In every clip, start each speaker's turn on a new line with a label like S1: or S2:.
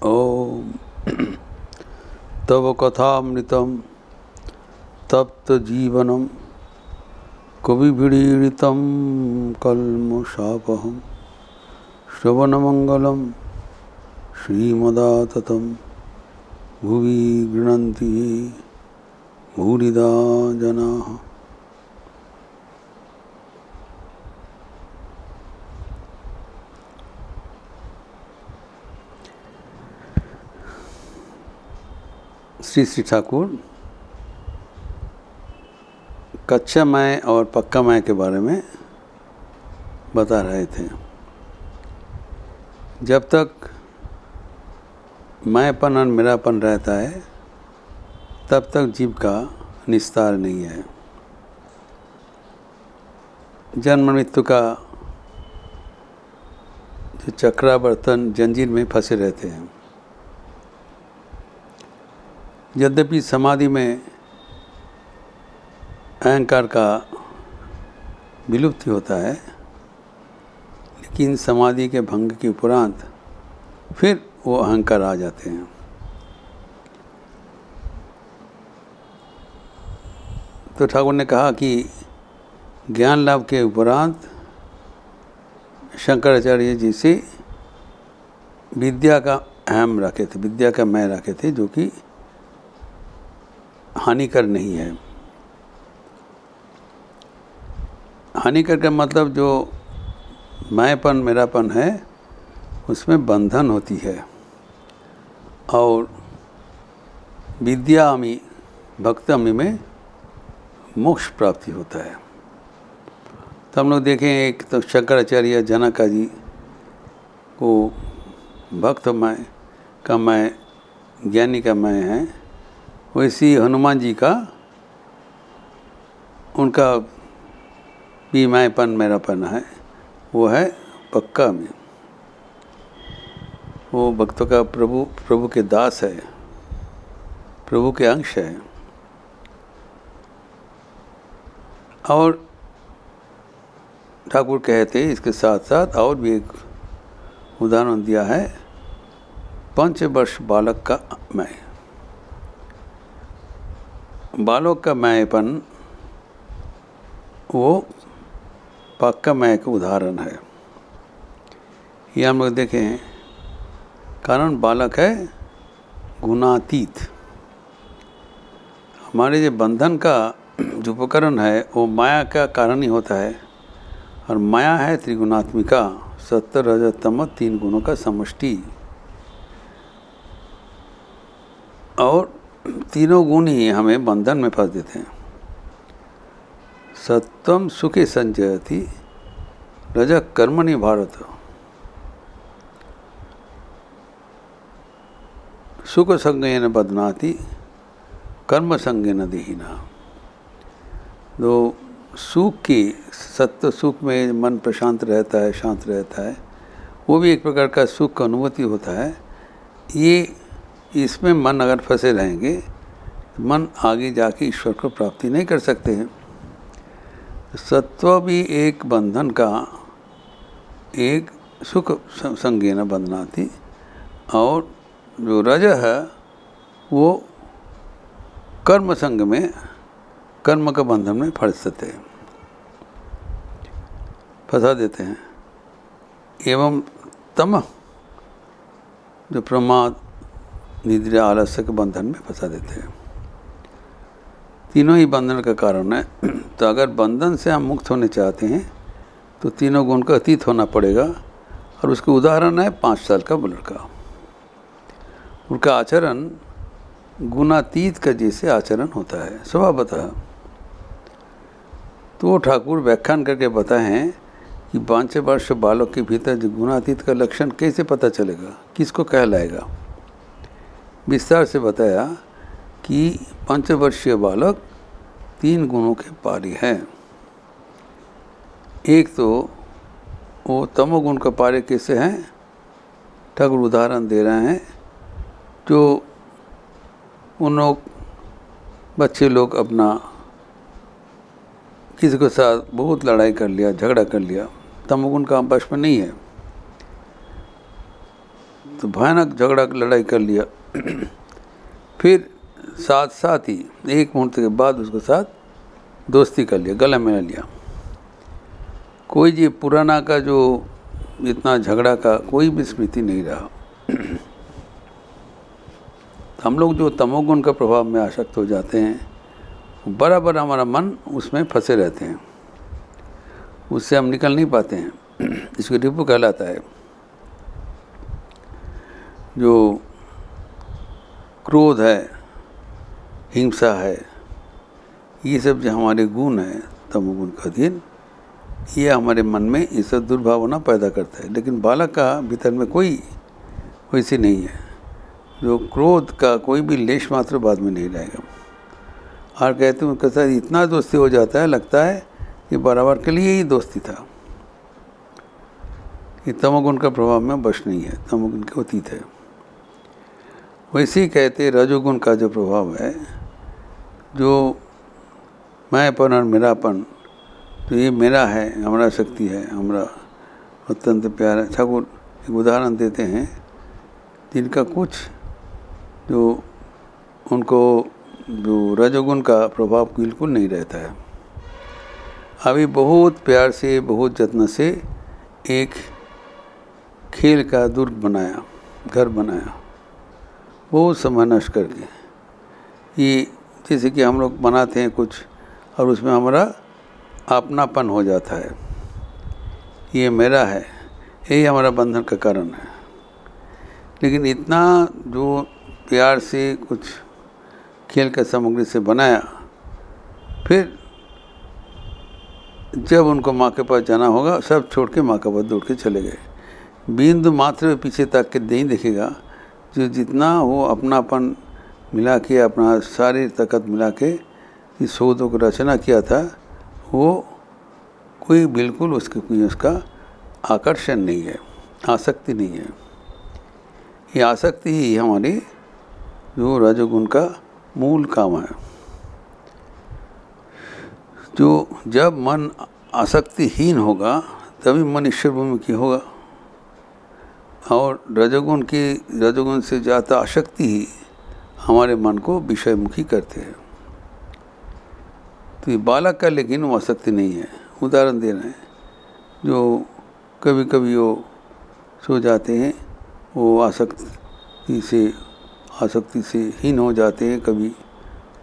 S1: ओम तव कथामृतम तप्त जीवनम कविभिरीडितं कल्मषापहं श्रवणमंगलम श्रीमदाततं भुवि गृह्णन्ति भूरिदा जनाः। श्री श्री ठाकुर कच्चा मैं और पक्का मैं के बारे में बता रहे थे। जब तक मैंपन और मेरापन रहता है तब तक जीव का निस्तार नहीं है। जन्म मृत्यु का जो चक्रावर्तन जंजीर में फंसे रहते हैं। यद्यपि समाधि में अहंकार का विलुप्ति होता है, लेकिन समाधि के भंग के उपरांत फिर वो अहंकार आ जाते हैं। तो ठाकुर ने कहा कि ज्ञान लाभ के उपरांत शंकराचार्य जी से विद्या का अहम रखे थे, विद्या का मैं रखे थे, जो कि हानिकर नहीं है। हानिकर का मतलब जो मैंपन मेरापन है उसमें बंधन होती है, और विद्या अमी भक्त अमी में मोक्ष प्राप्ति होता है। तो हम लोग देखें, एक तो शंकराचार्य जनका जी को भक्त मैं का मैं, ज्ञानी का मैं है, वैसी हनुमान जी का उनका भी मैंपन मेरापन है, वो है पक्का में। वो भक्तों का प्रभु के दास है, प्रभु के अंश है। और ठाकुर कहते इसके साथ साथ और भी एक उदाहरण दिया है, 5 वर्ष बालक का मैं। बालक का मैंपन वो पक्का मैं का उदाहरण है। ये हम लोग देखें, कारण बालक है गुणातीत। हमारे जो बंधन का जो उपकरण है वो माया का कारण ही होता है, और माया है त्रिगुणात्मिका, सत्व रजत तम 3 गुणों का समष्टि। और तीनों गुण ही हमें बंधन में फंस देते हैं। सत्वम सुखे संजयति रजः कर्मणि भारत। सुख संगेन बध्नाति कर्म संगेन देहिना। तो सुख की, सत्व सुख में मन प्रशांत रहता है, शांत रहता है, वो भी एक प्रकार का सुख का अनुभूति होता है। ये इसमें मन अगर फंसे रहेंगे तो मन आगे जाके ईश्वर को प्राप्ति नहीं कर सकते हैं। सत्व भी एक बंधन का, एक सुख संगेन बंधनाति, और जो रज है वो कर्म संग में, कर्म का बंधन में फंसा देते हैं। एवं तम जो प्रमाद निद्रा आलस्य के बंधन में फंसा देते हैं। तीनों ही बंधन का कारण है। तो अगर बंधन से हम मुक्त होने चाहते हैं तो तीनों गुण का अतीत होना पड़ेगा। और उसके उदाहरण है 5 साल का लड़का। उनका आचरण गुणातीत का जैसे आचरण होता है स्वभावतः। तो वो ठाकुर व्याख्यान करके बताए हैं कि 5 वर्ष बालक के भीतर जो गुणातीत का लक्षण कैसे पता चलेगा, किसको कहलाएगा। विस्तार से बताया कि 5 वर्षीय बालक 3 गुणों के पारी है। एक तो वो तमोगुण का पारी कैसे हैं, ठाकुर उदाहरण दे रहे हैं। जो उन लोग बच्चे लोग अपना किसी के साथ बहुत लड़ाई कर लिया, झगड़ा कर लिया, तमोगुण का आपस में नहीं है। तो भयानक झगड़ा लड़ाई कर लिया। फिर साथ ही एक मुहूर्त के बाद उसके साथ दोस्ती कर लिया, गला मिला लिया। कोई जी पुराना का जो इतना झगड़ा का कोई भी स्मृति नहीं रहा। हम लोग जो तमोगुण का प्रभाव में आसक्त हो जाते हैं, बराबर हमारा मन उसमें फंसे रहते हैं, उससे हम निकल नहीं पाते हैं। इसको रिपु कहलाता है। जो क्रोध है, हिंसा है, ये सब जो हमारे गुण हैं तमोगुण का अधीन, ये हमारे मन में ये सब दुर्भावना पैदा करता है। लेकिन बालक का भीतर में कोई वैसे नहीं है। जो क्रोध का कोई भी लेश मात्र बाद में नहीं रहेगा। और कहते हैं उनके साथ इतना दोस्ती हो जाता है, लगता है कि बराबर के लिए ही दोस्ती था। ये तमोगुण का प्रभाव में बश नहीं है, तमोगुण के अतीत है। वैसे ही कहते रजोगुण का जो प्रभाव है, जो मैंपन और मेरापन, तो ये मेरा है, हमारा शक्ति है, हमारा अत्यंत प्यार है। ठाकुर एक उदाहरण देते हैं जिनका कुछ जो उनको जो रजोगुण का प्रभाव बिल्कुल नहीं रहता है। अभी बहुत प्यार से, बहुत जत्न से एक खेल का दुर्ग बनाया, घर बनाया, बहुत समय नष्ट करके। ये जैसे कि हम लोग बनाते हैं कुछ और उसमें हमारा अपनापन हो जाता है, ये मेरा है, यही हमारा बंधन का कारण है। लेकिन इतना जो प्यार से कुछ खेल का सामग्री से बनाया, फिर जब उनको माँ के पास जाना होगा, सब छोड़ के माँ के पास दौड़ के चले गए। बिंदु मात्र पीछे तक के नहीं देखेगा। जो जितना वो अपनापन मिला के, अपना सारी ताकत मिला के इस शोधों को रचना किया था, वो कोई बिल्कुल उसका आकर्षण नहीं है, आसक्ति नहीं है। ये आसक्ति ही हमारी जो रजोगुण का मूल काम है। जो जब मन आसक्तिहीन होगा तभी मन ईश्वर भूमिकी होगा। और रजोगुण से ज़्यादा आसक्ति ही हमारे मन को विषयमुखी करते हैं। तो ये बालक का लेकिन वो आसक्ति नहीं है। उदाहरण दे रहे हैं, जो कभी कभी वो सो जाते हैं, वो आसक्ति से हीन हो जाते हैं। कभी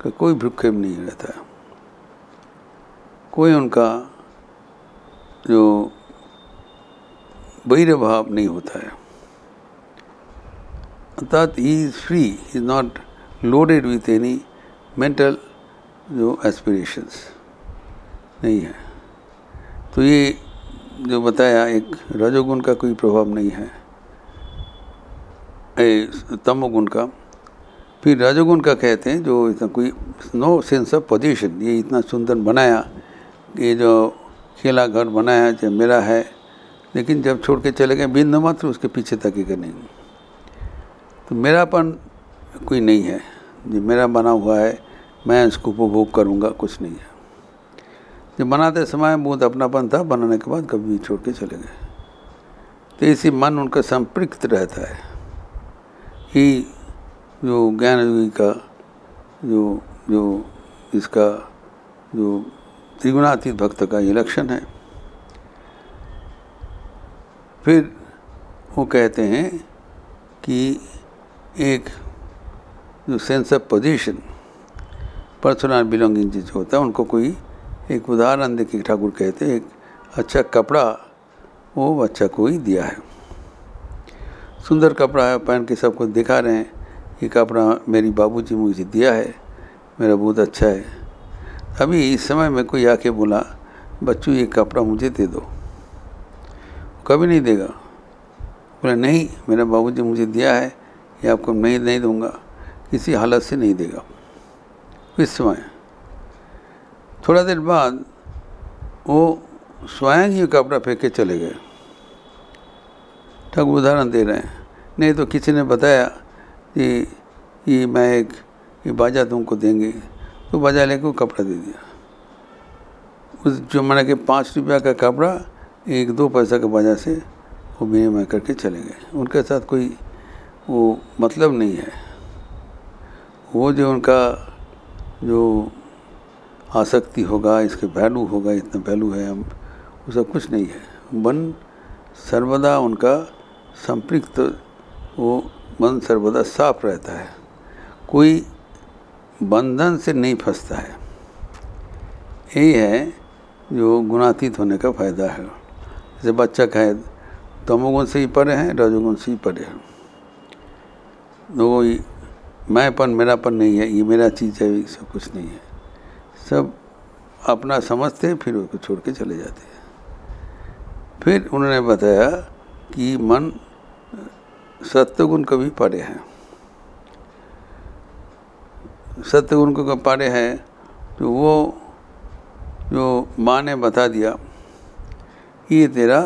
S1: का कोई भ्रूक्षेप नहीं रहता है, कोई उनका जो वैर भाव नहीं होता है। अर्थात he is free, is not loaded with any mental जो एस्पिरेशंस नहीं है। तो ये जो बताया, एक रजोगुण का कोई प्रभाव नहीं है, तमोगुण का। फिर रजोगुण का कहते हैं जो इतना कोई नो सेंस ऑफ पोजीशन, ये इतना सुंदर बनाया, ये जो खेला घर बनाया जो मेरा है, लेकिन जब छोड़ के चले गए बिंदु मात्र उसके पीछे तकेगा नहीं। तो मेरापन कोई नहीं है, जो मेरा बना हुआ है मैं इसको उपभोग करूँगा, कुछ नहीं है। जब बनाते समय बहुत अपनापन था, बनाने के बाद कभी छोड़ के चले गए। तो इसी मन उनका संपृक्त रहता है। ही जो ज्ञान योगी का जो इसका जो त्रिगुणातीत भक्त का ये लक्षण है। फिर वो कहते हैं कि एक जो sense of position, personal belonging जो होता है, उनको कोई एक उदाहरण देके ठाकुर कहते हैं, एक अच्छा कपड़ा वो अच्छा कोई दिया है, सुंदर कपड़ा है, पहन के सबको दिखा रहे हैं, ये कपड़ा मेरी बाबूजी मुझे दिया है, मेरा बहुत अच्छा है। अभी इस समय में कोई आके बोला, बच्चों ये कपड़ा मुझे दे दो, कभी नहीं देगा। बोला नहीं, मेरा बाबूजी मुझे दिया है, ये आपको नहीं दूंगा, किसी हालत से नहीं देगा। इस समय थोड़ा देर बाद वो स्वयं ही कपड़ा फेंक के चले गए। ठाकुर उदाहरण दे रहे हैं, नहीं तो किसी ने बताया कि ये मैं ये बाजा तुमको देंगे, तो बाजा लेके कपड़ा दे दिया। उस जो मैंने कि 5 रुपया का कपड़ा 1-2 पैसा के बाजा से वो विनिमय करके चले गए। उनके साथ कोई वो मतलब नहीं है। वो जो उनका जो आसक्ति होगा, इसके वैल्यू होगा, इतना वैल्यू है, हम वो सब कुछ नहीं है। मन सर्वदा उनका संपृक्त, वो मन सर्वदा साफ रहता है, कोई बंधन से नहीं फंसता है। यही है जो गुणातीत होने का फायदा है। जैसे बच्चा कहे तमोगुण से ही परे हैं, रजोगुण से ही परे हैं, वो मैंपन मेरापन नहीं है, ये मेरा चीज़ है, ये सब कुछ नहीं है। सब अपना समझते हैं, फिर उसको छोड़ के चले जाते हैं। फिर उन्होंने बताया कि मन सत्वगुण को भी परे है। सत्वगुण को परे है तो वो जो माँ ने बता दिया ये तेरा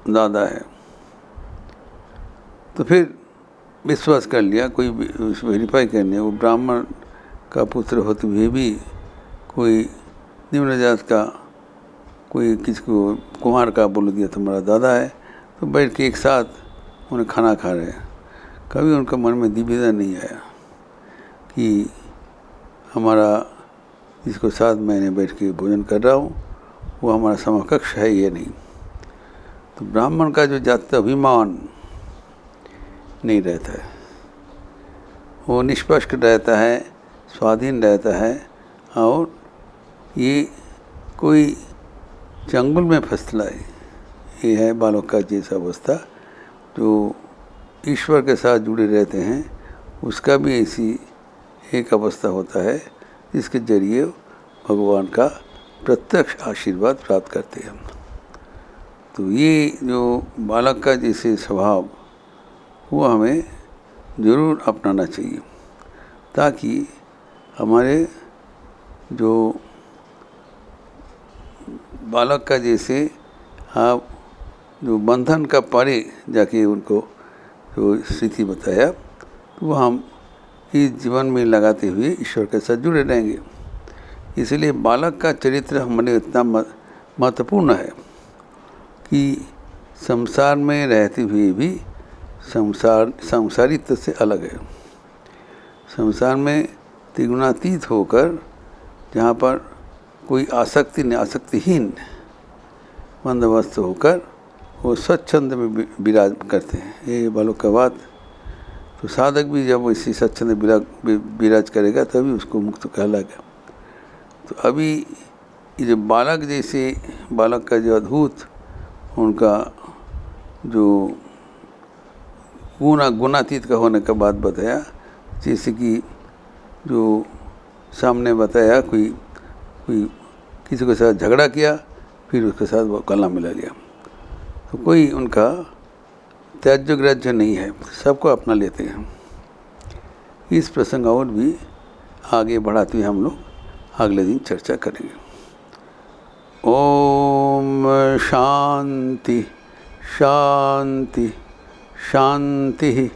S1: दादा है, तो फिर विश्वास कर लिया, कोई वेरीफाई करने, वो ब्राह्मण का पुत्र होते हुए भी कोई निम्न जात का, कोई किसको कुम्हार का बोल दिया तुम्हारा दादा है, तो बैठ के एक साथ उन्हें खाना खा रहे हैं। कभी उनका मन में दुविधा नहीं आया कि हमारा जिसको साथ मैंने बैठ के भोजन कर रहा हूँ वो हमारा समकक्ष है, ये नहीं। तो ब्राह्मण का जो जाति अभिमान नहीं रहता है, वो निष्पक्ष रहता है, स्वाधीन रहता है, और ये कोई चंगुल में फंसला है। ये है बालक का जैसा अवस्था जो ईश्वर के साथ जुड़े रहते हैं, उसका भी ऐसी एक अवस्था होता है जिसके जरिए भगवान का प्रत्यक्ष आशीर्वाद प्राप्त करते हैं। तो ये जो बालक का जैसे स्वभाव, वो हमें ज़रूर अपनाना चाहिए, ताकि हमारे जो बालक का जैसे आप जो बंधन का परे जाके उनको जो स्थिति बताया, तो वो हम इस जीवन में लगाते हुए ईश्वर के साथ जुड़े रहेंगे। इसलिए बालक का चरित्र हमारे इतना महत्वपूर्ण है कि संसार में रहते हुए भी संसारित्व से अलग है। संसार में त्रिगुणातीत होकर, जहाँ पर कोई आसक्ति नहीं, आसक्तिहीन बंदोबस्त होकर वो स्वच्छंद में विराज करते हैं। ये बालक का बात। तो साधक भी जब इसी स्वच्छंद विराज करेगा तभी उसको मुक्त कहलाएगा। तो अभी ये जो बालक जैसे बालक का जो अद्भुत उनका जो गुणातीत का होने का बात बताया, जैसे कि जो सामने बताया कोई किसी के साथ झगड़ा किया, फिर उसके साथ वो गला मिला लिया, तो कोई उनका त्याज्य ग्राह्य नहीं है, सबको अपना लेते हैं। इस प्रसंग और भी आगे बढ़ाते हुए हम लोग अगले दिन चर्चा करेंगे। ओम शांति शांति शांति।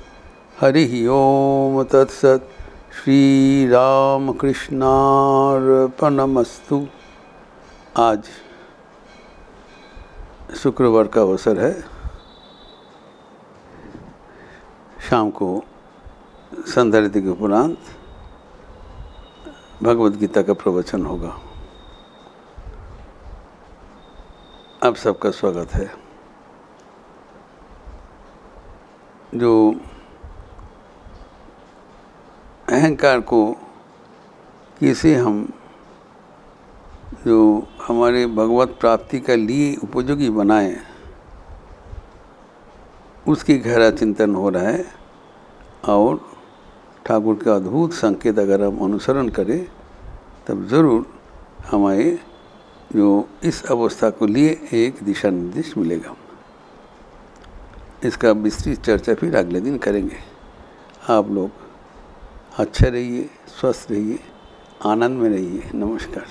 S1: हरि ओम तत्सत। श्री राम कृष्णार्पणमस्तु। आज शुक्रवार का अवसर है, शाम को संध्या आरती के उपरांत भगवद गीता का प्रवचन होगा। आप सबका स्वागत है। जो अहंकार को कैसे हम जो हमारे भगवत प्राप्ति के लिए उपयोगी बनाएं, उसकी गहरा चिंतन हो रहा है। और ठाकुर का अद्भुत संकेत अगर हम अनुसरण करें तब ज़रूर हमें जो इस अवस्था को लिए एक दिशा निर्देश मिलेगा। इसका विस्तृत चर्चा फिर अगले दिन करेंगे। आप लोग अच्छे रहिए, स्वस्थ रहिए, आनंद में रहिए। नमस्कार।